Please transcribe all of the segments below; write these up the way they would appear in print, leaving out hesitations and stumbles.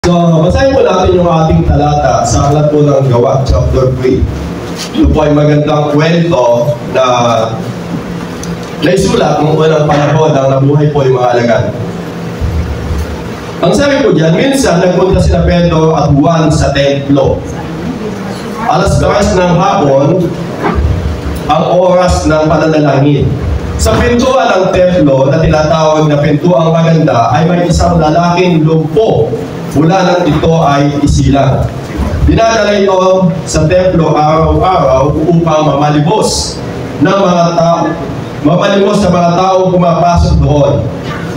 So, basahin po natin yung ating talata sa aklat po ng Gawa, chapter 3. Ito po ay magandang kwento na naisulat ng unang panahon ng nabuhay po yung mga alagad. Ang sabi po dyan, minsan nagpunta sina Pedro at Juan sa templo. Alas 3 ng hapon, ang oras ng pananalangin. Sa pintuan ng templo na tinatawag na Pintuang Maganda ay may isang lalaking lumpo mula nang ito ay isilang. Dinadala ito sa templo araw-araw upang mamalimos sa mga taong pumapasok doon.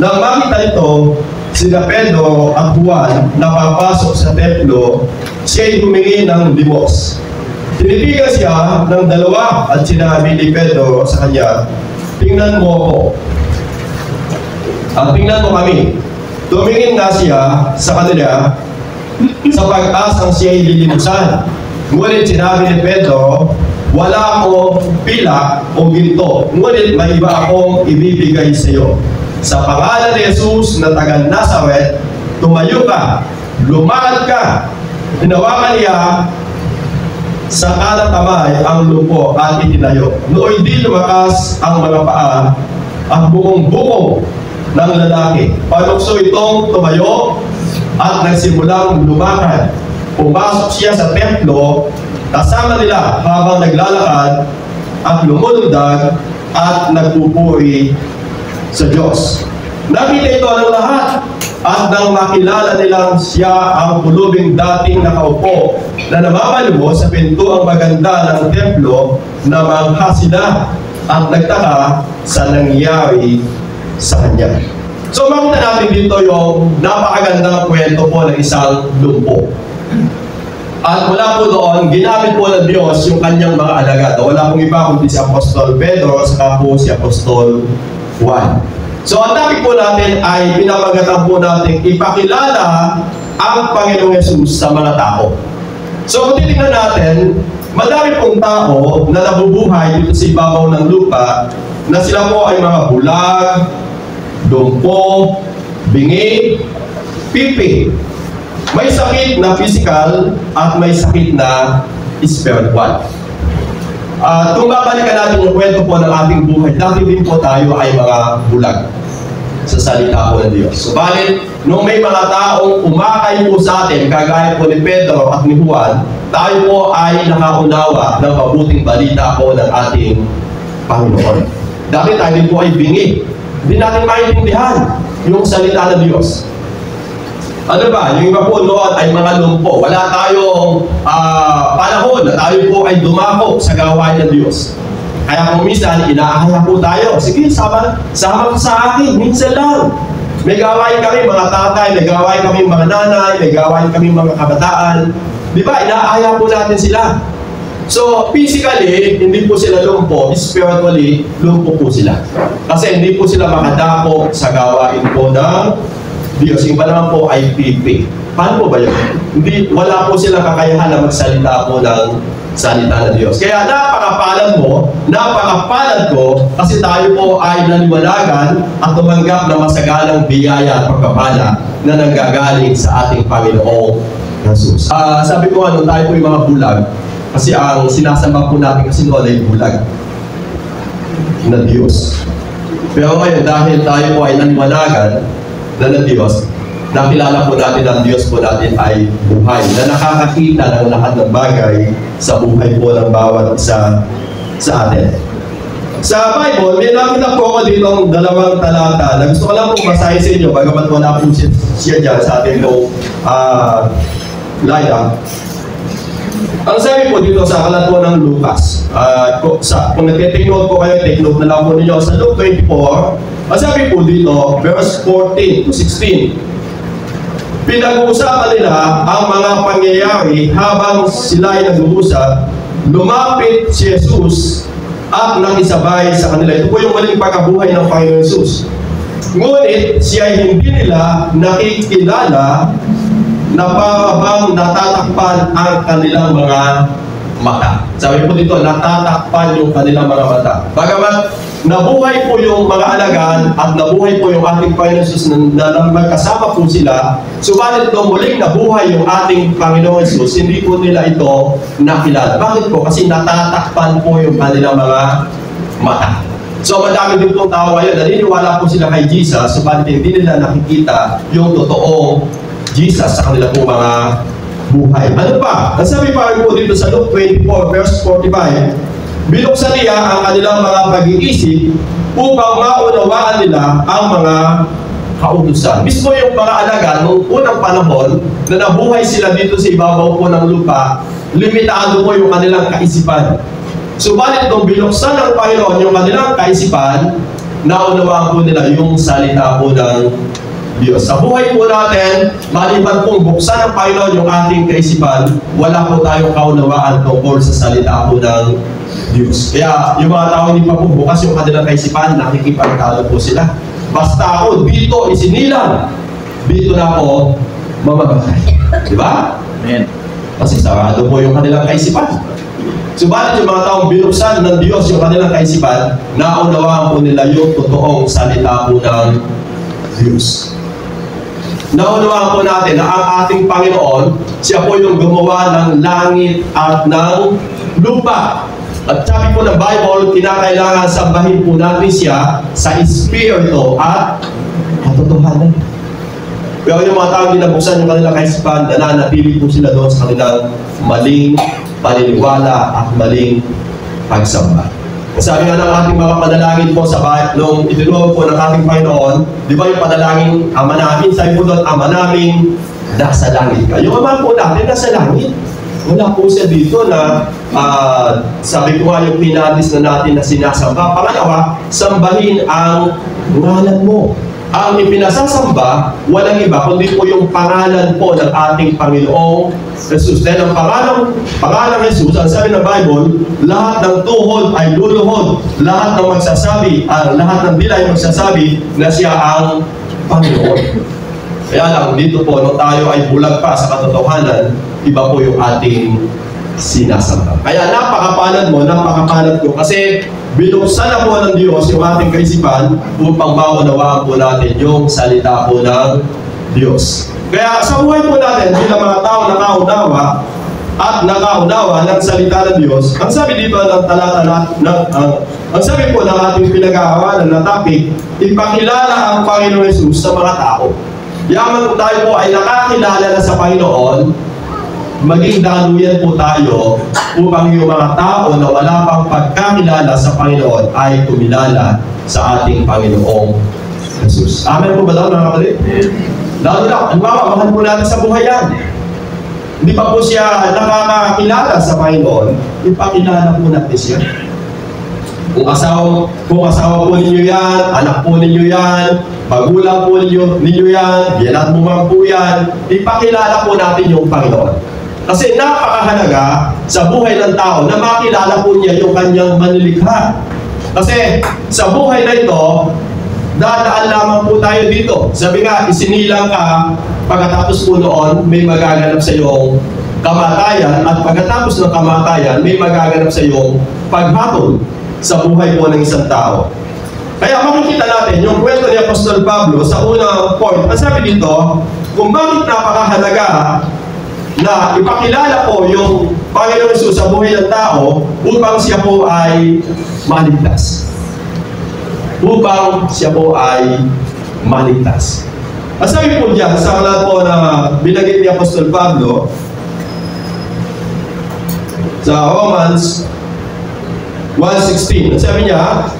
Nang makita ito, sina Pedro at Juan na papasok sa templo, siya'y humingi ng limos. Tinitigan siya ng dalawa at sinabi ni Pedro sa kanya, "Tingnan mo ako. Tingnan mo kami." Tumingin nga siya sa kanila sa pag-asang siya'y lilimusan. Ngunit sinabi ni Pedro, "Wala akong pilak o ginto, ngunit may iba akong ibibigay sa iyo. Sa pangalan ni Jesus na taga Nazaret, tumayo ka, lumakad ka." Hinawakan niya sa kanang kamay ang lumpo at itinayo. Nooy di lumakas ang mga paa at bukong-bukong ng lalaki. Panukso itong tumayo at nagsimulang lumakad. Pumasok siya sa templo kasama nila habang naglalakad at lumulundag at nagpupuri sa Diyos. Nakita ito ng lahat at nang makilala nilang siya ang pulubing dating nakaupo na namamalimos sa Pintuang Maganda ng templo, namangha sila at nagtaka sa nangyari sa kanya. So makita natin dito yung napakagandang kwento po ng isang lumpo. At mula po doon, ginamit po ng Diyos yung kanyang mga alagad. Wala pong iba kundi si Apostol Pedro saka po si Apostol Juan. So ang topic po natin ay pinamagatan po natin ipakilala ang Panginoong Yesus sa mga tao. So kung titignan natin, madami pong tao na nabubuhay dito sa ibabaw ng lupa na sila po ay mga bulag, lumpo, bingi, pipi. May sakit na physical at may sakit na spiritual. Kung babalikan natin yung kwento po ng ating buhay, dati din po tayo ay mga bulag sa salita po ng Diyos. Subalit, nung may mga taong umakay po sa atin, kagaya po ni Pedro at ni Juan, tayo po ay nakaunawa ng mabuting balita po ng ating Panginoon. Dati tayo din po ay bingi. Hindi natin maintindihan yung salita ng Diyos. Ano ba? Yung iba po noon ay mga lumpo. Wala tayong panahon na tayo po ay dumako sa gawain ng Diyos. Kaya kung minsan, inaahaya po tayo. Sige, sama ka sa akin. Minsan lang. May gawain kami mga tatay, may gawain kami mga nanay, may gawain kami mga kabataan. Di ba? Inaahaya po natin sila. So, physically, hindi po sila lumpo. Spiritually, lumpo po sila. Kasi hindi po sila makadako sa gawain po ng Diyos. Yung pa naman po ay pipi. Paano po ba yun? Wala po silang kakayahan na magsalita po ng salita ng Diyos. Kaya napakapalad ko, kasi tayo po ay naniwalagan at tumanggap ng masagalang biyaya at pagpapala na nanggagaling sa ating Panginoong Jesus. Sabi ko tayo po yung mga bulag, kasi ang sinasamba po natin kasi noon ay bulag na Diyos. Pero ngayon, dahil tayo po ay naniwalagan na ng Diyos, nakilala po natin ang Diyos po natin ay buhay, na nakakakita ng lahat ng bagay sa buhay po ng bawat isa sa atin. Sa Bible, may nakita po ako ditong dalawang talata na gusto ko lang pong basahin sa inyo, bagamat wala po siya dyan sa ating line-up. Ang sabi po dito sa aklat po ng Lucas, kung nag-take note po kayo, take note na lang po ninyo sa Luke 24, ang sabi po dito, verse 14 to 16, pinag-uusapan nila ang mga pangyayari habang sila ay nag-uusap, lumapit si Jesus at nakisabay sa kanila. Ito po yung maling pagkabuhay ng Panginoon Jesus. Ngunit siya ay hindi nila nakikilala na parang natatakpan ang kanilang mga mata. Sabi po dito, natatakpan yung kanilang mga mata. Bagamat nabuhay po yung mga alagad at nabuhay po yung ating Panginoon Jesus na magkasama po sila. Subalit nung muling nabuhay yung ating Panginoon Jesus, hindi po nila ito nakilala. Bakit po? Kasi natatakpan po yung kanilang mga mata. So madami din pong tao ngayon, naniniwala po sila kay Jesus, subalit hindi nila nakikita yung totoong Jesus sa kanilang po mga buhay. Ano pa? Ang sabi pa rin po dito sa Luke 24 verse 45, binuksan niya ang kanilang mga pag-iisip upang maunawaan nila ang mga kautusan. Mismo yung mga alagad noong unang panahon na nabuhay sila dito sa ibabaw po ng lupa, limitado po yung kanilang kaisipan. Subalit nung binuksan ng Panginoon yung kanilang kaisipan, naunawaan po nila yung salita po ng Diyos. Sa buhay po natin, maliban pong buksan ng Panginoon yung ating kaisipan, wala po tayong kaunawaan tungkol sa salita po ng Diyos. Kaya yung mga tao hindi pa po bukas yung kanilang kaisipan, nakikipagtalo po sila. Basta ako dito isinilang, dito na ako mamamatay. Diba? Amen. Kasi sarado po yung kanilang kaisipan. Subalit yung mga taong binuksan ng Diyos yung kanilang kaisipan, naunawaan po nila yung totoong salita po ng Diyos. Naunawaan po natin na ang ating Panginoon, siya po yung gumawa ng langit at ng lupa. At sabi po ng Bible, kinakailangan sambahin po natin siya sa Espiritu at katotohanan. Pero yung mga taong binabuksan yung kanilang kaisipan, nananatili po sila doon sa kanilang maling paniniwala at maling pagsamba. Sabi nga ng ating mga panalangin po sa bahay, nung itinuro po ng ating Panginoon, di ba yung panalangin, Ama namin, sabi po doon, Ama namin, nasa langit ka. Yung Ama po natin, nasa langit. Wala po siya dito na, sabi ko nga yung pinalis na natin na sinasamba. Pangalawa, sambahin ang ngalan mo. Ang ipinasasamba, walang iba, kundi po yung pangalan po ng ating Panginoong Jesus. Dahil ang pangalan Jesus, ang sabi ng Bible, lahat ng tuhod ay luluhod. Lahat ng magsasabi, lahat ng dila ay magsasabi na siya ang Panginoon. Kaya lang, dito po, nung tayo ay bulag pa sa katotohanan, iba po yung ating sinasamba. Kaya napakapalad mo, napakapalad ko, kasi binuksan na po ng Diyos yung ating kaisipan upang maunawaan po natin yung salita po ng Diyos. Kaya sa buhay po natin, bilang mga tao nakaunawa at nakaunawa ng salita ng Diyos, ang sabi dito ng talata ang sabi po ng ating pinag-aawalan na topic, ipakilala ang Panginoon Jesus sa mga tao. Yaman po tayo po ay nakakilala na sa Panginoon, maging daluyan po tayo upang yung mga tao na wala pang pagkakilala sa Panginoon ay kumilala sa ating Panginoong Jesus. Amen po ba daw mga kapatid? Lalo na, mahal po natin sa buhay yan. Hindi pa po siya nakakakilala sa Panginoon, ipakilala po natin siya. Kung asawa po ninyo yan, anak po ninyo yan, magulang po ninyo yan, biyanan mo man po yan, ipakilala po natin yung Panginoon. Kasi napakahalaga sa buhay ng tao na makilala po niya yung kanyang manilikha. Kasi sa buhay na ito, dadaan lamang po tayo dito. Sabi nga, isinilang ka, pagkatapos po noon, may magaganap sa iyong kamatayan, at pagkatapos ng kamatayan, may magaganap sa iyong paghatol sa buhay po ng isang tao. Kaya makikita natin yung kwento ni Apostol Pablo sa unang point. Ang sabi dito, kung bakit napakahalaga na ipakilala po yung Panginoon Jesus sa buhay ng tao upang siya po ay maligtas. Upang siya po ay maligtas. Ang sabi po diyan, sa kalat po na binagit ni Apostol Pablo sa Romans 1:16, sabi niya,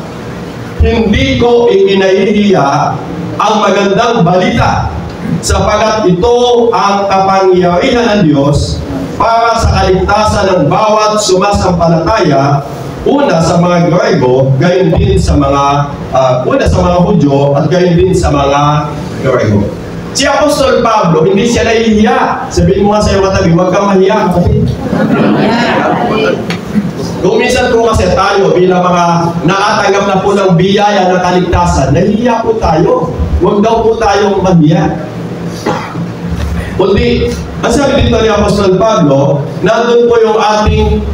hindi ko ikinahihiya ang magandang balita sapagat ito ang kapangyarihan ng Diyos para sa kaligtasan ng bawat sumasampalataya, una sa mga Grego, gayon din sa mga Hudyo, at gayon din sa mga Grego. Si Apostol Pablo, hindi siya nahihiya. Sabihin mo nga sa iyong katabi, huwag kang mahiya. Kung minsan po kasi tayo bilang mga nakatanggap na po ng biyaya ng kaligtasan, nahihiya po tayo. Huwag daw po tayong mahiya. Kundi, ang sabi dito ni Apostol Pablo, nandun po yung ating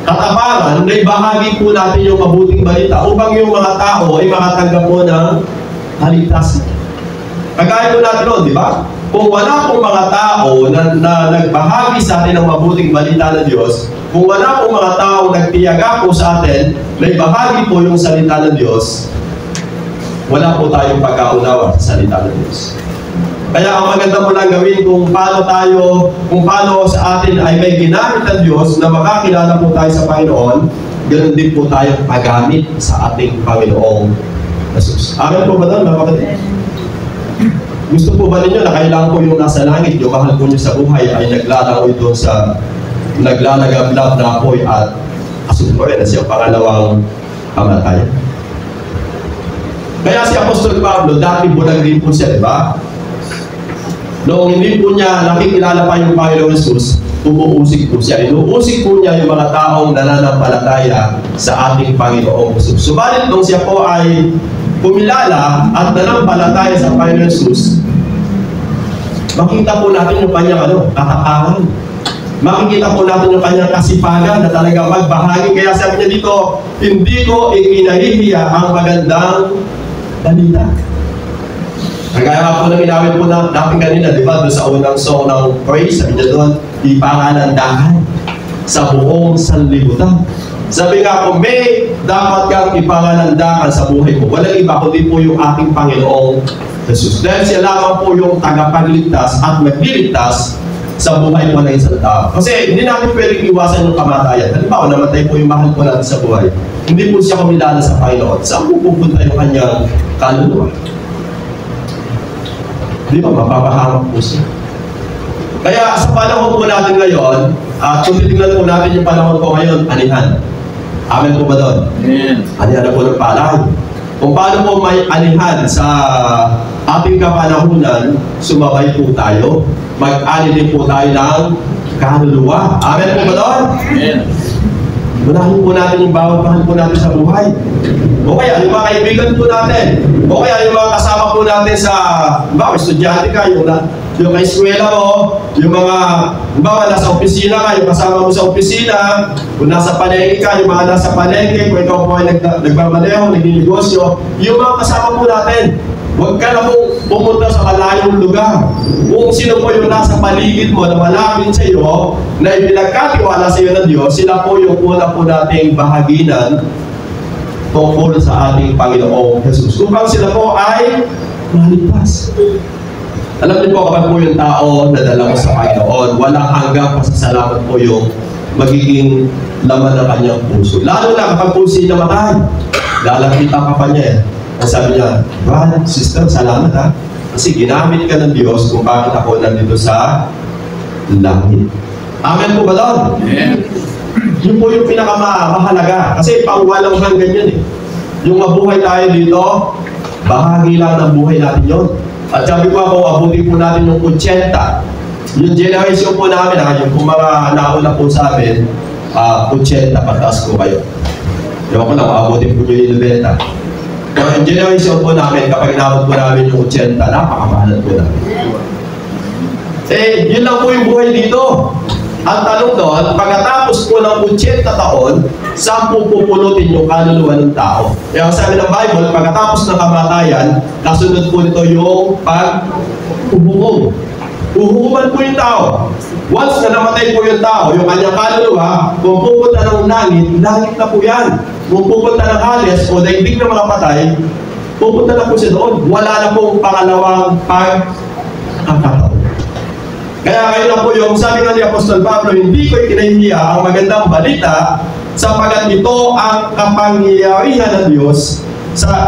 katapangan na ibahagi po natin yung mabuting balita upang yung mga tao ay makatanggap po ng kaligtasan. Kagaya po natin noon, di ba? Kung wala pong mga tao na nagbahagi sa atin ng mabuting balita ng Diyos, kung wala pong mga tao nagtiyaga po sa atin na ibahagi po yung salita ng Diyos, wala po tayong pagkaunawa sa salita ng Diyos. Kaya ang maganda mo lang gawin kung paano sa atin ay may ginamit ng Diyos na makakilala po tayo sa Panginoon, ganoon din po tayong paggamit sa ating Panginoong Jesus. Amen po ba doon, mga kapatid? Gusto po ba ninyo na kailangan po yung nasa langit, yung mahal po nyo sa buhay ay naglalangoy doon sa naglalagablab na apoy at asupre na siyang pangalawang kamatayan? Kaya si Apostol Pablo, dati bulag din po siya, di ba? Noong hindi po niya nakikilala pa yung Panginoong Jesus, umuusig po siya. Inuusig po niya yung mga taong nananampalataya sa ating Panginoong Jesus. Subalit nung siya po ay pumilala at nanampalataya sa Panginoong Jesus, makita po natin yung kanyang katapangan. Makikita po natin yung kanyang kasipagan na talagang magbahagi. Kaya sabi niya dito, hindi ko ikinahihiya ang magandang balita. Kagaya nga po na ginawin po natin kanina, di ba? Doon sa unang song ng praise, sabi niya doon, ipanganandahan sa buong sanlibutan. Sabi nga po, may dapat kang ipanganandahan sa buhay mo. Walang iba kundi po yung ating Panginoong Jesus. Dahil siya lamang po yung tagapagligtas at magliligtas sa buhay mo ng isang tao. Kasi hindi natin pwedeng iwasan yung kamatayan. Halimbawa, namatay po yung mahal po natin sa buhay. Hindi po siya kumilala sa Panginoon. Saan po pupunta yung kanyang kaluluwa? Di ba, mapapahamak po siya. Kaya sa panahon po natin ngayon, kung titignan po natin yung panahon po ngayon, anihan. Amen po ba doon? Amen. Anihan na po ng palay. Kung paano po may anihan sa ating kapanahunan, sumabay po tayo. Mag-ani din po tayo ng kaluluwa. Amen po ba doon? Amen. Unahin po natin yung bawat mahal po natin sa buhay. O kaya yung mga kaibigan po natin. O kaya yung mga kasama po natin sa, estudyante ka, yung ka-eskwela mo, yung mga, nasa opisina ka, yung kasama mo sa opisina, kung nasa palengke ka, yung mga nasa palengke, kung ikaw po ay nagmamaneho, nagninegosyo, yung mga kasama po natin. Huwag ka na pong pumunta sa malayong lugar. Kung sino po yung nasa paligid mo na malapit sa iyo, na ipinagkatiwala sa iyo ng Diyos, sila po yung una po nating bahaginan tungkol sa ating Panginoong Jesus. Upang sila po ay maligtas. Alam niyo po, kapag po yung tao na dala mo sa Panginoon, walang hanggang pasasalamat po yung magiging laman ng kanyang puso. Lalo na kapag po siya namatay, lalapitan ka pa niya. Ang sabi niya, brother, sister, salamat ha. Kasi ginamit ka ng Diyos kung bakit ako nandito sa langit. Amen po ba doon? Amen. Yun po yung pinakamahalaga. Kasi pangwalang hanggan yun eh. Yung mabuhay tayo dito, bahagi lang ng buhay natin yun. At sabi ko ako, abutin po natin yung 80. Yung generation po namin, yung mga nauna po sa amin, 80 pataas po kayo. Yung ako lang, abutin po yung 90. Kung yung generation po namin, kapag inabot po namin yung 80, napakamahalan po namin. Yun lang po yung buhay dito. Ang tanong doon, pagkatapos po ng 80 taon, saan po pupulutin yung kaluluwa ng tao? Kaya sabi ng Bible, pagkatapos ng kamatayan, kasunod po nito yung pag-uhukom. Uhukuman po yung tao. Once na namatay po yung tao, yung kanyang kaluluwa, kung pupunta ng langit, langit na po yan. Kung pupunta ng Hades o daigdig ng mga patay, pupunta na po siya doon. Wala na pong pangalawang pagkakataon. Kaya ngayon na po yung sabi nga ni Apostol Pablo, hindi ko ikinahihiya ang magandang balita sapagat ito ang kapangyarihan ng Diyos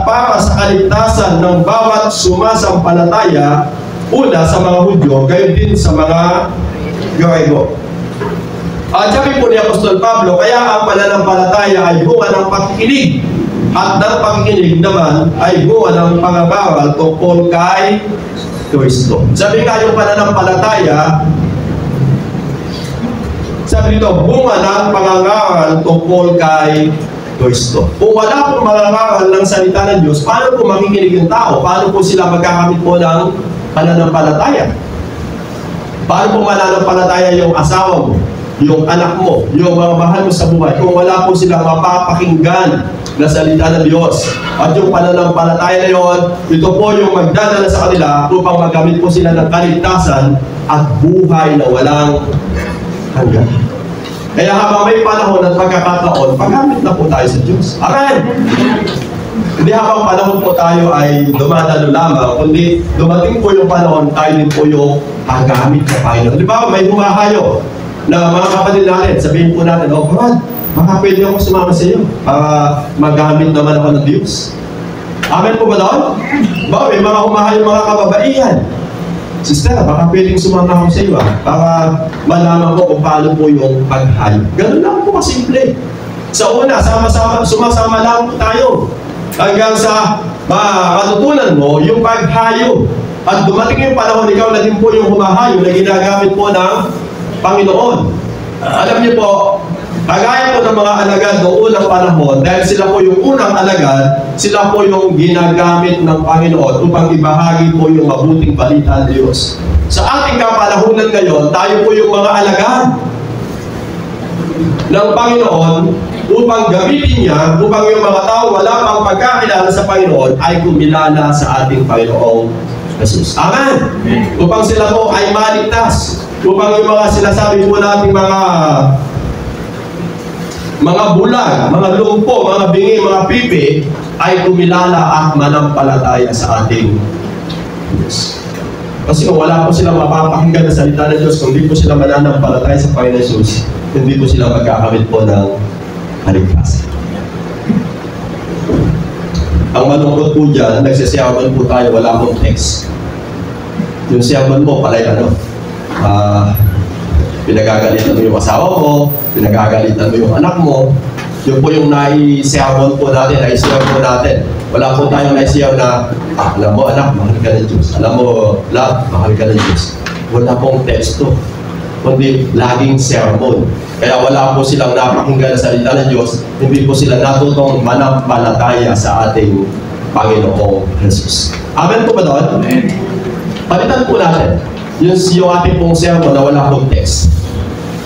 para sa kaligtasan ng bawat sumasampalataya, una sa mga Hudyo, gayon din sa mga Grego. At sabi po ni Apostol Pablo, kaya ang pananampalataya ay bunga ng pakikinig. At ng pakikinig naman ay bunga ng pangabawal tungkol kay Kristo. Sabi nga yung pananampalataya, sabi dito, bunga ng pangangaral tungkol kay Kristo. Kung wala pong mangangaral ng salita ng Diyos, paano po makikinig yung tao? Paano po sila magkakamit po ng pananampalataya? Paano po mananampalataya yung asawa mo? yung anak mo, yung mga mahal mo sa buhay, kung wala po silang mapapakinggan na salita ng Diyos. At yung pananampalataya na yun, ito po yung magdadala sa kanila upang magamit po sila ng kaligtasan at buhay na walang hanggan. Kaya habang may panahon at pagkakataon, paggamit na po tayo sa Diyos. Amen! Hindi habang panahon po tayo ay dumadalo lamang, kundi dumating po yung panahon, tayo din po yung paggamit sa Panginoon. Di ba, may humahayo na mga kapatid natin, sabihin po natin, oh God, baka pwede ako sumama sa iyo para magamit naman ako ng Diyos. Amen po ba doon? Ba, may mga humahayo mga kababaihan. Sister, baka pwedeng sumama ako sa iyo para malaman ko kung paano po yung paghayo. Ganun lang po kasimple. Sa una, sumasama lang po tayo. Hanggang sa matutunan mo yung paghayo. At dumating yung panahon, ikaw na din po yung humahayo na ginagamit po ng Panginoon. Alam niyo po, kagaya po ng mga alagad noong unang panahon, dahil sila po yung unang alagad, sila po yung ginagamit ng Panginoon upang ibahagi po yung mabuting balita ng Diyos. Sa ating kapanahunan ngayon, tayo po yung mga alagad ng Panginoon upang gamitin niya, upang yung mga tao wala pang pagkakilala sa Panginoon ay kumilala sa ating Panginoong Jesus. Amen! Upang sila po ay maligtas. Upang yung mga sinasabi po natin mga bulag, mga lumpo, mga bingi, mga pipi ay kumilala at manampalataya sa ating Diyos. Kasi kung wala po silang mapapakinggan na salita ng Diyos, kung hindi po sila mananampalataya sa Panginoon Jesus, hindi po sila magkakamit po ng kaligtasan. Ang malungkot po dyan, nagsisiyaman po tayo, wala pong text. Yung siyaman mo, palay pinagagalitan mo yung asawa mo, pinagagalitan mo yung anak mo, yun po yung naisiyaman po natin, naisiyaw po natin. Wala po tayong naisiyaw na, alam mo anak, mahal ka ng Diyos. Alam mo, love, mahal ka ng Diyos. Wala pong teksto, kundi laging sermon. Kaya wala po silang napakinggan na salita ng Diyos, hindi po sila natutong manampalataya sa ating Panginoong Jesus. Amen po ba doon? Amen. Palitan po natin yung ating pong sermon na wala pong text.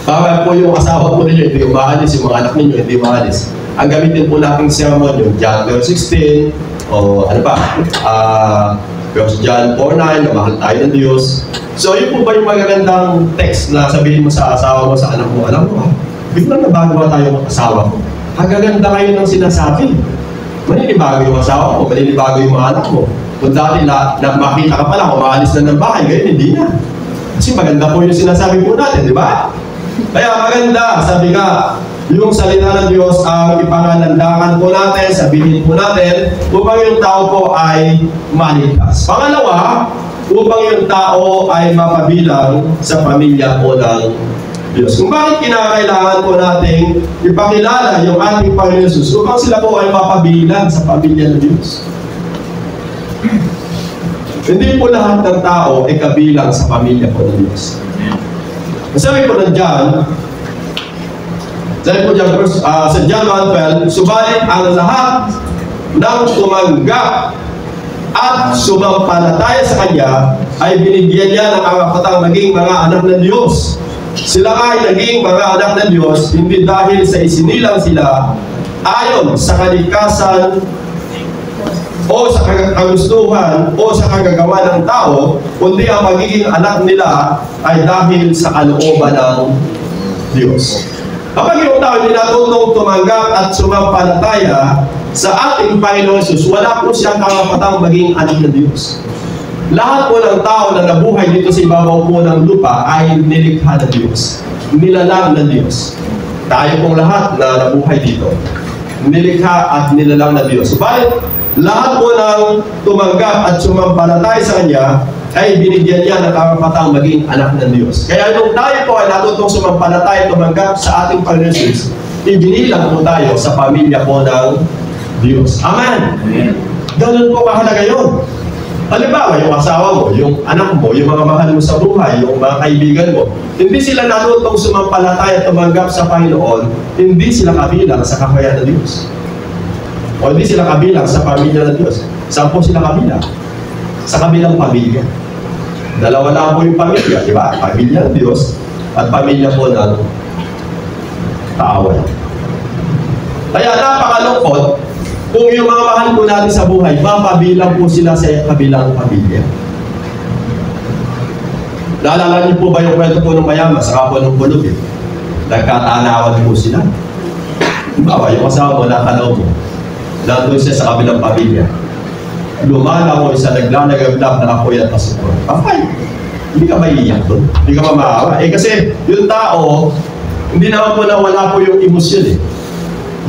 Para po yung asawa po ninyo, hindi umaalis, yung mga anak ninyo, hindi umaalis. Ang gamitin po nating sermon, yung John 16, o ano pa, John 4:9, na mahal tayo ng Diyos. So, yun po ba yung magagandang text na sabihin mo sa asawa mo, sa anak mo, alam mo, biglang nabago tayo ng asawa ko. Hagaganda kayo ng sinasabi. Maninibago yung asawa mo, maninibago yung mga anak mo. Kung dati makita ka pala, umaalis na ng bahay, ngayon hindi na. Kasi maganda po yung sinasabi po natin, di ba? Kaya maganda, sabi ka, yung salita ng Diyos ang ipangalandakan po natin, sabihin po natin, upang yung tao po ay maligtas. Pangalawa, upang yung tao ay mapabilang sa pamilya po ng Diyos. Kung bakit kinakailangan po nating ipakilala yung ating Panginoon Jesus, upang sila po ay mapabilang sa pamilya ng Diyos. Hindi po lahat ng tao ay kabilang sa pamilya po ng Diyos. Sabi po ng John, sa John 1:12, subalit ang lahat ng tumanggap at sumampalataya sa Kanya ay binigyan niya ng karapatang maging mga anak ng Diyos. Sila ay naging mga anak ng Diyos hindi dahil sa isinilang sila ayon sa kalikasan o sa kagustuhan o sa kagagawa ng tao, kundi ang magiging anak nila ay dahil sa kalooban ng Diyos. Kapag yung tao hindi natutong tumanggap at sumampalataya sa ating Panginoon Jesus, wala po siyang karapatang maging anak ng Diyos. Lahat po ng tao na nabuhay dito sa ibabaw po ng lupa ay nilikha ng Diyos. Nilalang ng Diyos. Tayo pong lahat na nabuhay dito, nilikha at nilalang ng Diyos. Subalit, lahat po ng tumanggap at sumampalataya sa Kanya ay binigyan niya ng karapatang maging anak ng Diyos. Kaya nung tayo po ay natutong sumampalataya at tumanggap sa ating Panginoon Jesus, ibinilang po tayo sa pamilya po ng Diyos. Amen! Ganun po kahalaga yun. Halimbawa, yung asawa mo, yung anak mo, yung mga mahal mo sa buhay, yung mga kaibigan mo, hindi sila natutong sumampalataya at tumanggap sa Panginoon, hindi sila kabilang sa kakayahan ng Diyos. O hindi sila kabilang sa pamilya ng Diyos. Saan po sila kabilang? Sa kabilang pamilya. Dalawa lang po yung pamilya, di ba? Pamilya ng Diyos at pamilya po ng kaaway. Kaya napakalungkot kung yung mga mahal po natin sa buhay, mapabilang po sila sa kabilang pamilya. Naalala niyo po ba yung kwento po ng mayaman sa kapwa ng bulog eh? Nagkatanawan po sila. Bawa, yung asawa mo, natanaw mo. Nandun siya sa kabilang pamilya. Lumala mo isa naglalagablab na apoy at pasupor. Okay. Hindi ka maiiyak doon. Hindi ka mamaawa. Eh kasi yung tao, hindi naman po nawala po yung emosyon eh.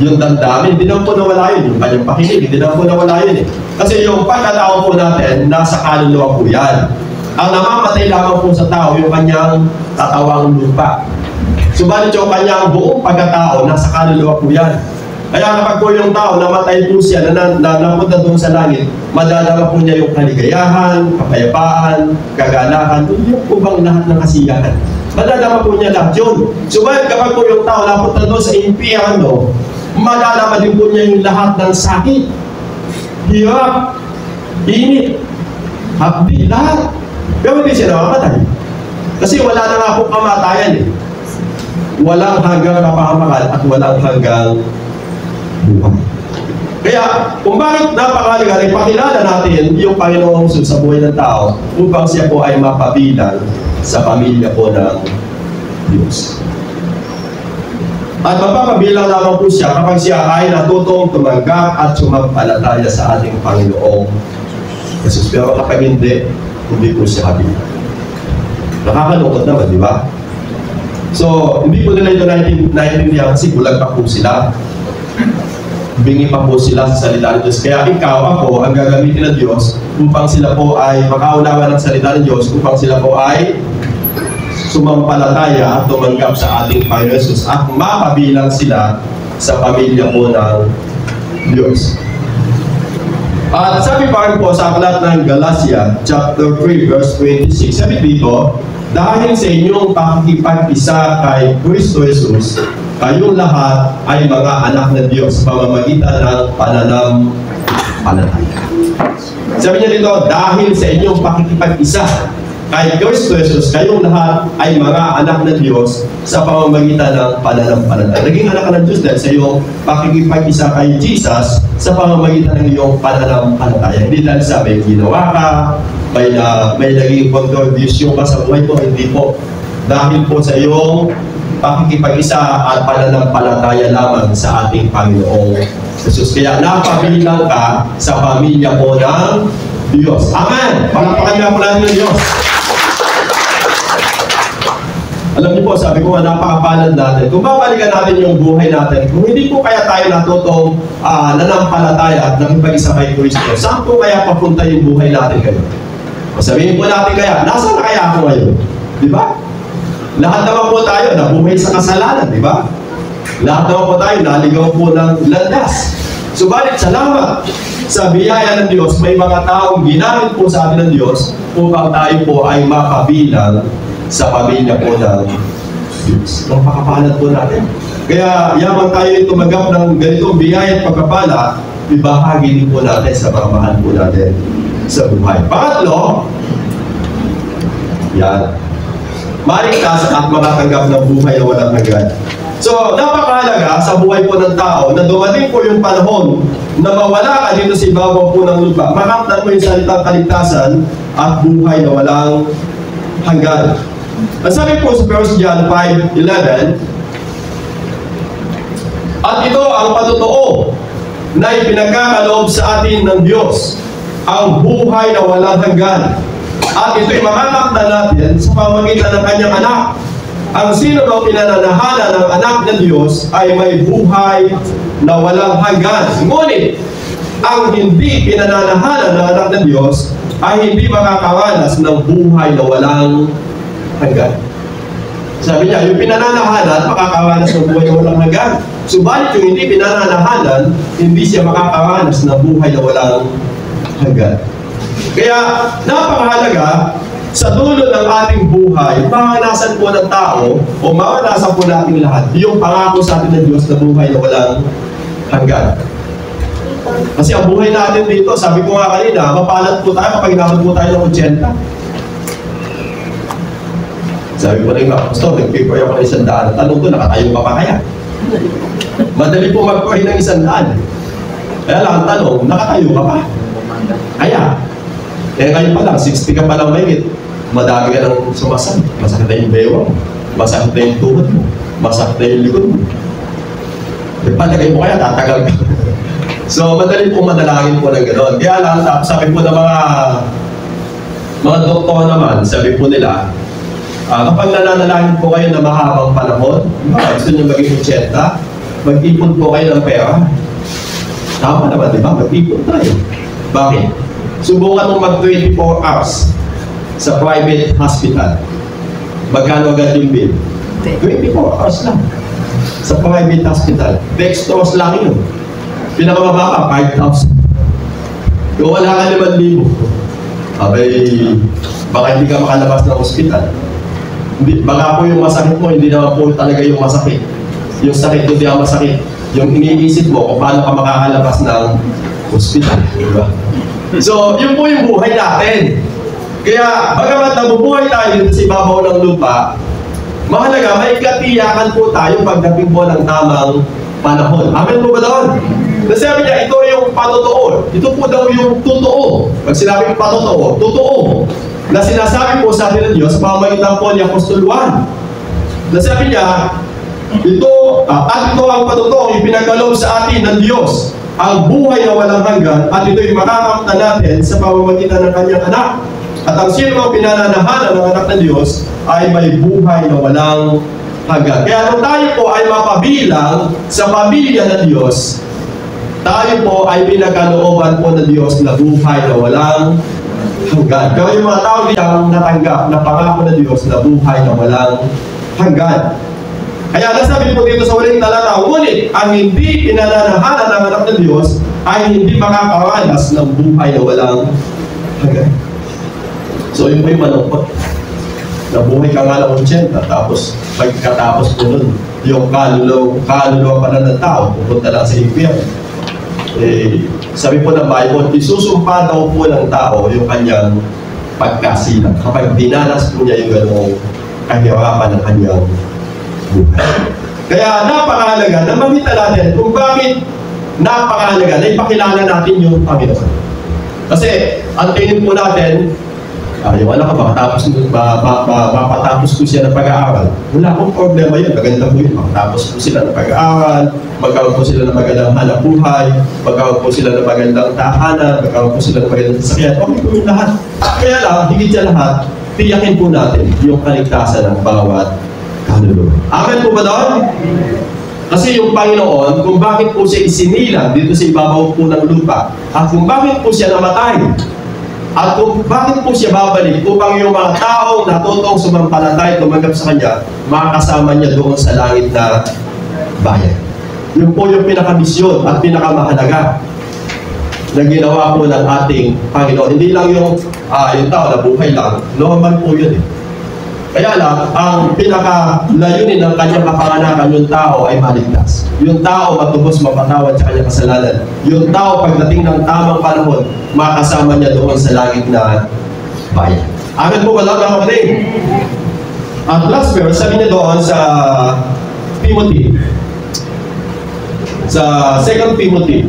Yung damdamin, hindi naman po nawala yun. Yung kanyang pakinig, hindi naman po nawala yun eh. Kasi yung pagkatao po natin, nasa kaluluwa po yan. Ang namamatay lamang po sa tao, yung kanyang tatawang lupa. Subalit yung kanyang buong pagkatao, nasa kaluluwa po yan. Kaya kapag po yung tao, namatay po siya, napunta doon sa langit, madadala po niya yung kaligayahan, kapayapaan, kagalahan, yung po bang lahat ng kasiyahan. Madadala po niya lahat yun. Subalit kapag po yung tao napunta doon sa impyerno, madadala din po niya yung lahat ng sakit, hirap, init, hapdi, lahat. Pero hindi siya namamatay. Kasi wala na nga po kamatayan eh. Walang hanggang kapahamakan at walang hanggang buhay. Kaya, kung bakit napakahalaga, ipakilala natin yung Panginoong Jesus sa buhay ng tao upang siya po ay mapabilang sa pamilya po ng Diyos. At mapapabilang lamang po siya kapag siya ay natutong tumanggap at sumampalataya sa ating Panginoong Jesus. Pero kapag hindi po siya kabilang. Nakakalungkot naman, di ba? So, hindi po nila ito naiintindihan kasi bulag pa po sila. Bingi pa po sila sa salita ng Diyos. Kaya ikaw, ako, ang gagamitin ng Diyos upang sila po ay makaunawa ng salita ng Diyos, upang sila po ay sumampalataya at tumanggap sa ating Panginoon Jesus at mapabilang sila sa pamilya po ng Diyos. At sabi pa rin po sa aklat ng Galatia, chapter 3, verse 26, sabi dito, dahil sa inyong pakikipag-isa kay Kristo Jesus, kayong lahat ay mga anak ng Diyos sa pamamagitan ng pananampalataya. Sabi niya dito, dahil sa inyong pakikipag-isa kay Kristo Jesus, kayong lahat ay mga anak ng Diyos sa pamamagitan ng pananampalataya. Naging anak ka ng Diyos dahil sa iyong pakikipag-isa kay Jesus sa pamamagitan ng iyong pananampalataya. Hindi dahil sa may ginawa ka, may naging contribution ka sa buhay ko, hindi po. Dahil po sa iyong pakikipag-isa at pananampalataya lamang sa ating Panginoong Jesus. Kaya napabilang ka sa pamilya po ng Diyos. Amen! Palakpakan nga po natin ng Diyos. Alam niyo po, sabi ko, napakapalad natin. Kung babalikan natin yung buhay natin, kung hindi po kaya tayo natutong nanampalataya at nakipag-isa kay Kristo, saan po kaya papunta yung buhay natin ngayon? Sabihin po natin kaya, nasaan na kaya ako ngayon? Di ba? Lahat naman po tayo nabuhay sa kasalanan, di ba? Lahat naman po tayo naligaw po ng landas. Subalit, salamat sa biyaya ng Diyos, may mga taong ginamit po sa atin ng Diyos upang tayo po ay makabilang sa pamilya po ng Diyos. Napakapalad po natin. Kaya, yaman tayo tumanggap ng ganitong biyaya at pagkapala, ibahagi din po natin sa mga mahal po natin sa buhay. Pangatlo, yan, maligtas at makatanggap ng buhay na walang hanggan. So, napakahalaga sa buhay po ng tao na dumating po yung panahon na mawala ka dito sa ibabaw po ng lupa. Makamtan mo yung salitang kaligtasan at buhay na walang hanggan. At sabi po sa 1 John 5:11, at ito ang patotoo na ipinagkakaloob sa atin ng Diyos, ang buhay na walang hanggan. At ito'y makakamtan natin sa pamamagitan ng kanyang anak. Ang sino daw pinananahala ng anak ng Diyos ay may buhay na walang hanggan. Ngunit, ang hindi pinananahala ng anak ng Diyos ay hindi makakaranas ng buhay na walang hanggan. Sabi niya, yung pinananahalan, makakaranas ng buhay na walang hanggan. Subalit yung hindi pinananahalan, hindi siya makakaranas ng buhay na walang hanggan. Kaya, napakahalaga, sa dulo ng ating buhay, maranasan po ng tao, o maranasan po natin lahat, yung pangako sa atin ng Diyos na buhay na walang hanggan. Kasi ang buhay natin dito, sabi ko nga kanina, mapalad po tayo kapag inabot po tayo ng 80. Sabi ko rin nga, Pastor, nag-paper ako ng 100. Tanong ko, nakatayo ka pa kaya? Madali po mag-pray ng 100. Kaya lang ang tanong, nakatayo ka pa? Kaya, kayo pa lang, 60 ka pa lang mahigit. Madami ka ng sumasakit. Masakit na yung bewang, masakit na yung tuhod mo, masakit na yung likod mo. Palagay mo kaya, tatagal ka. So, madali po madalangin po ng gano'n. Kaya lang, sabi po ng mga doktor naman, sabi po nila, kapag nananalangin po kayo na mahabang panahon, gusto nyo maging 80, mag-ipon po kayo ng pera. Tama naman, di ba? Mag-ipon tayo. Bakit? Subukan mong mag-24 hours sa private hospital. Magkano agad yung bill? 24 hours lang. Sa private hospital. Dextrose lang yun. Pinakamababa, 5,000. Kung wala ka 5,000, baka hindi ka makalabas ng hospital. Baka po yung masakit mo, hindi naman po talaga yung masakit. Yung sakit, hindi ang masakit. Yung iniisip mo kung paano ka makakalabas ng hospital. Diba? So, yun po yung buhay natin. Kaya, bagamat nabubuhay tayo dito sa ibabaw ng lupa, mahalaga, may katiyakan po tayo pagdating po ng tamang panahon. Amen po ba doon? Nasabi niya, ito yung patotoo. Ito po daw yung totoo. Pag sinabing patotoo, totoo. Na sinasabi po sa atin ng Diyos, pamamagitan po ni Apostol Juan. Nasabi niya, ito ang patotoo, ipinagkaloob sa atin ng Diyos, ang buhay na walang hanggan, at ito'y makakamtan natin sa pamamagitan ng kanyang anak. At ang sino ang pinananahanan ng anak ng Diyos ay may buhay na walang hanggan. Kaya nung tayo po ay mapabilang sa pamilya ng Diyos, tayo po ay pinagkalooban po ng Diyos na buhay na walang hanggan. Kaya yung mga tao diyang natanggap na pangako ng Diyos na buhay na walang hanggan. Kaya nasabi po dito sa huling talata, ngunit ang hindi pinananahanan ng anak ng Diyos ay hindi makakaranas ng buhay na walang hanggan. So yun po yung malungkot. Nabuhay ka nga ng 80, tapos pagkatapos po nun, yung kaluluwa pa na ng tao, pupunta lang sa impyerno. Sabi po ng Bible, isusumpa daw po ng tao yung kanyang pagkasilang kapag dinanas po niya yung gano'ng kahirapan ng kanyang buhay. Kaya napakahalaga na makita natin kung bakit napakahalaga na ipakilala natin yung Panginoon. Kasi ang tingin po natin, yung anak ka, mapatapos ko siya ng pag-aaral. Wala akong problema yun. Maganda po yun. Makatapos po sila ng pag-aaral, magkaroon po sila ng magandang hanap buhay, magkaroon po sila ng magandang tahanan, magkaroon po sila ng magandang sasakyan. Okay po yung lahat. Kaya lang, higit sa lahat, tiyakin po natin yung kaligtasan ng bawat kaluluwa. Amen po ba doon? Kasi yung Panginoon, kung bakit po siya isinilang dito sa ibabaw po ng lupa, at kung bakit po siya namatay, at kung bakit po siya babalik upang yung mga taong natutong sumampalatay, tumanggap sa Kanya, makakasama niya doon sa langit na bayan. Yun po yung pinakamisyon at pinakamahalaga na ginawa po ng ating Panginoon. Hindi lang yung tao na buhay lang, normal po yun eh. Kaya lang, ang pinakalayunin ng kanyang kapanganakan, yung tao ay maligtas. Yung tao matubos mapatawad sa kanyang kasalanan. Yung tao pagdating ng tamang panahon, makasama niya doon sa langit na bayan. Amen po ba lang mga kapatid? At last verse, sabi niya doon sa Timothy. Sa 2 Timothy.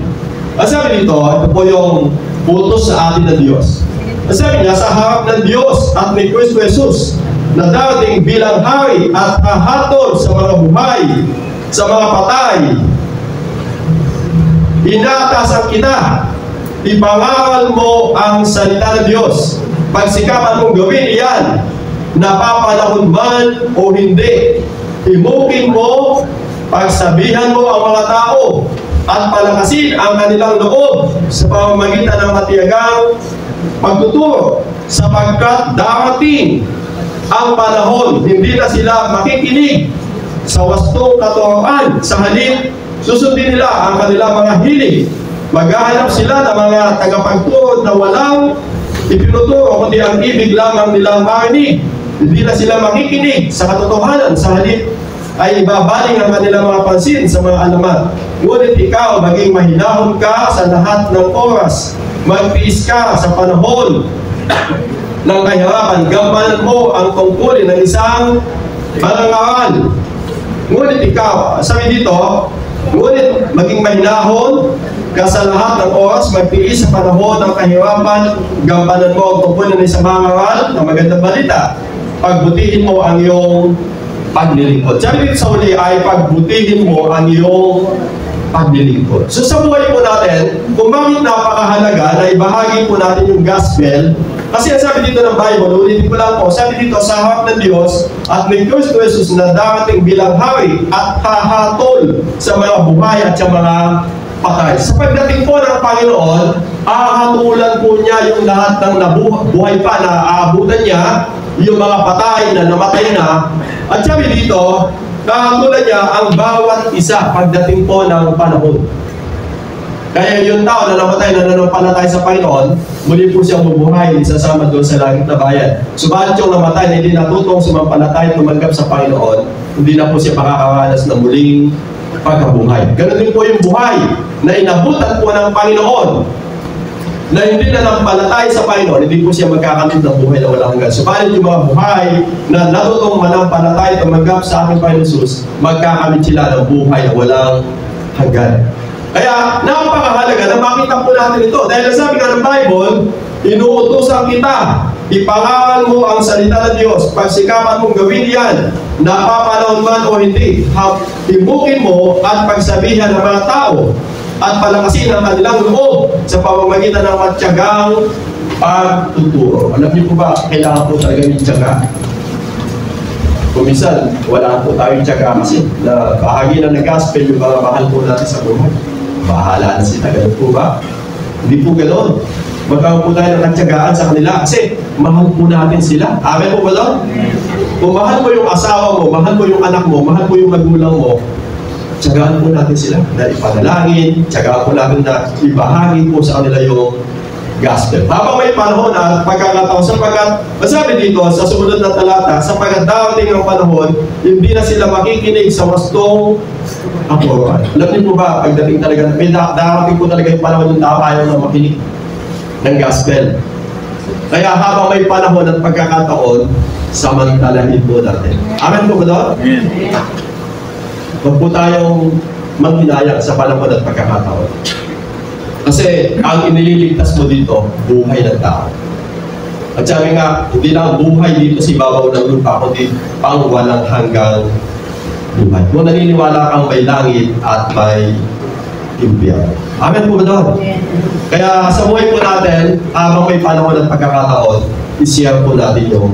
Ang sabi dito, ito po yung utos sa atin ng Diyos. Ang sabi niya, sa harap ng Diyos at ni Kristo Jesus, na darating bilang hari at hahatol sa mga buhay, sa mga patay. Inaatasan kita, ipangaral mo ang salita ng Diyos. Pagsikapan mong gawin iyan, napapanahon man o hindi. Imukin mo, pagsabihan mo ang mga tao, at palakasin ang kanilang loob sa pamamagitan ng matiyagang pagtuturo, sapagkat darating ang panahon, hindi na sila makikinig sa wastong katuroan. Sa halip, susundin nila ang kanilang mga hilig. Maghahanap sila ng mga tagapagturo na walang ipinuturo, kundi ang ibig lamang nilang marinig. Hindi na sila makikinig sa katotohanan. Sa halip, ay ibabaling ang kanilang mga pansin sa mga alamat. Ngunit ikaw, maging mahinahon ka sa lahat ng oras. Magtiis ka sa panahon ng kahirapan, gampanan mo ang tungkulin ng isang mangangaral Ngunit ikaw, sabi dito, ngunit maging mahinahon ka sa lahat ng oras, magtiis sa panahon ng kahirapan, gampanan mo ang tungkulin ng isang mangaral na magandang balita. Pagbutihin mo ang iyong paglilingkod. Sabi dito sa uli ay pagbutihin mo ang iyong paglilingkod. So sa buhay po natin, kung bakit napakahalaga na ibahagi po natin yung gospel, kasi ang sabi dito ng Bible, ulitin ko lang po, sabi dito sa harap ng Diyos at may Kristo Jesus na darating bilang hari at hahatol sa mga buhay at sa mga patay. Sa pagdating po ng Panginoon, ahatulan po niya yung lahat ng buhay pa na aabutan niya, yung mga patay na namatay na, at sabi dito, ahatulan niya ang bawat isa pagdating po ng panahon. Kaya yung tao na namatay na nanampalatay sa Panginoon, muli po siyang bubuhay, isasama doon sa langit na bayan. Subalit yung namatay na hindi natutong sumampalatay, tumanggap sa Panginoon, hindi na po siya makakaranas ng muling pagkabuhay. Ganun din po yung buhay na inabutan po ng Panginoon, na hindi na nampalatay sa Panginoon, hindi po siya magkakamit ng buhay na walang hanggan. Subalit yung mga buhay na natutong manampalatay, tumanggap sa ating Panginoon Jesus, magkakamit sila ng buhay na walang hanggan. Kaya napakahalaga na makita po natin ito. Dahil sabi nga ng Bible, inuutusan kita, ipangaral mo ang salita ng Diyos. Pagsikapan mong gawin yan, napapanahon man o hindi, himukin mo at pagsabihan ng mga tao at palakasin ang kanilang loob sa pamamagitan ng matyagang pagtuturo. Alam niyo po ba, kailangan po talaga yung tiyaga. Kung minsan, wala po tayong tiyaga kasi na bahagi na nag-gospel yung mga mahal po natin sa buhay. Bahala na sila, gano'n po ba? Hindi po gano'n. Magkakaroon po tayo ng nagtyagaan sa kanila kasi mahal po natin sila. Amen po ba doon? Kung mahal mo yung asawa mo, mahal mo yung anak mo, mahal mo yung magulang mo, tyagaan po natin sila na ipanalangin, tyagaan po natin na ibahagi po sa kanila yung gospel. Habang may panahon at pagkakataon, sapagkat, masabi dito sa sumunod na talata, sapagkat darating ang panahon, hindi na sila makikinig sa wastong apuran. Alam niyo po ba, pagdating talaga, may darating po talaga yung panahon yung tao ayaw na makinig ng gospel. Kaya habang may panahon at pagkakataon, samantalahin po natin. Amen po ba doon? Huwag po tayong maghinayang sa panahon at pagkakataon. Kasi ang inililigtas mo dito, buhay ng tao. At sabi nga, hindi lang buhay dito sa ibabaw ng lupa, kundi pang walang hanggang buhay. Kung naniniwala kang may langit at may impyerno. Amen po ba doon? Kaya sa buhay po natin, habang may panahon at pagkakataon, i-share po natin yung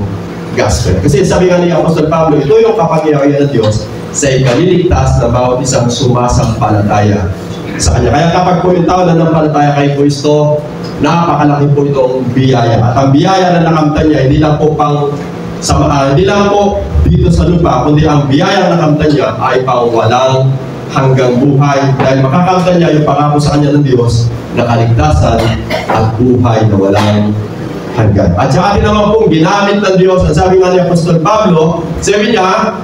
gospel. Kasi sabi nga ni Apostol Pablo, ito yung kapangyarihan ng Diyos sa ikaliligtas ng bawat isang sumasampalataya sa Kanya. Kaya kapag po yung tao na nampalataya kay Kristo, napakalaki po itong biyaya. At ang biyaya na nakamtan niya, hindi lang po hindi lang po dito sa lupa, kundi ang biyaya na nakamtan niya ay pang walang hanggang buhay. Dahil makakamtan niya yung pangako sa Kanya ng Diyos na kaligtasan at buhay na walang hanggan. At saka din naman pong ginamit ng Diyos, ang sabi nga ni Apostol Pablo, sabi niya,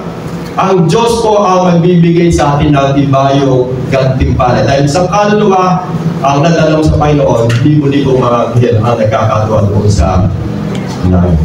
ang Diyos po ang magbibigay sa atin ng ibayong gantimpala. Dahil isang kaluluwa ang nadalaw sa Panginoon, libo-libo mga anghel ang nagkakatuwa doon sa langit.